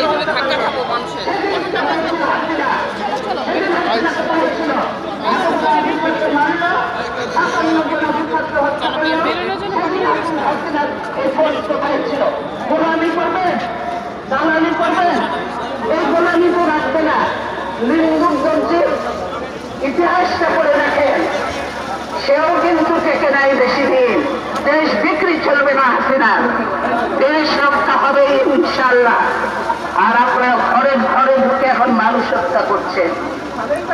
এইভাবে ধাক্কা খাবো মানুষের। গোলামি করবেন, দালালি করবেন, এই গোলামি তো রাখবে না। লিঙ্গগঞ্জের ইতিহাসটা পড়ে রাখেন, সেও কিন্তু টেকে নাই বেশি দিন। দেশ বিক্রি চলবে না হাসিনার, দেশ রক্ষা হবে ইনশাল্লাহ। আর আপনারা ঘরে ঘরে ঢুকে এখন মানুষ হত্যা করছেন,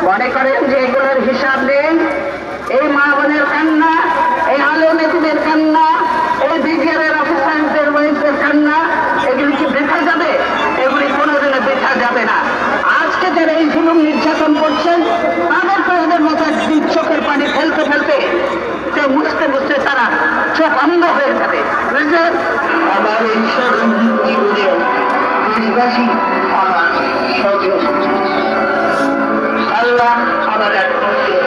মনে করেন যে এগুলোর হিসাব নেই। এই মা বোনের কান্না, এই আলো নেতাদের কান্না, এই বিডিআরের অফিসারদের ওয়াইফদের কান্না, এগুলি কি বৃথা যাবে? এগুলি কোনোদিনও বৃথা যাবে না। আজকে যারা এই জুলুম নির্যাতন করছেন তাদের প্রয়োজন মতো চোখের পানি ফেলতে ফেলতে মুছতে মুছতে তারা চোখ অন্ধ হয়ে যাবে। আমার এই দেশবাসী আমার আল্লাহ আমাদের ভবিষ্যৎ।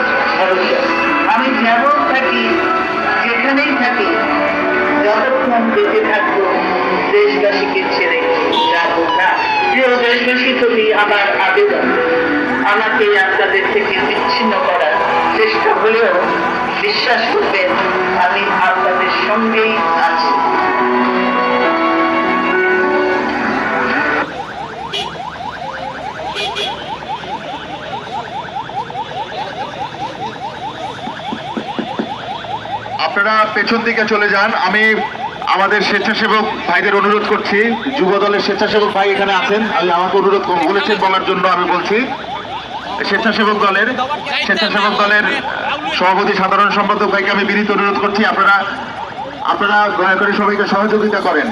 আমি যেমন থাকি, যেখানেই থাকি, যতক্ষণ বেঁচে থাকবো দেশবাসীকে ছেড়ে যাবো না। প্রিয় দেশবাসী, তুমি আমার আবেদন, আমাকে আপনাদের থেকে বিচ্ছিন্ন করার চেষ্টা হলেও বিশ্বাস করবেন আমি আপনাদের সঙ্গেই আছি। আপনারা পেছন দিকে চলে যান। আমি আমাদের স্বেচ্ছাসেবক ভাইদের অনুরোধ করছি, যুব দলের স্বেচ্ছাসেবক ভাই এখানে আছেন, আমি আমাকে অনুরোধ বলেছেন বলার জন্য আমি বলছি। স্বেচ্ছাসেবক দলের সভাপতি সাধারণ সম্পাদক ভাইকে আমি বিনীত অনুরোধ করছি, আপনারা দয়া করে সবাইকে সহযোগিতা করেন।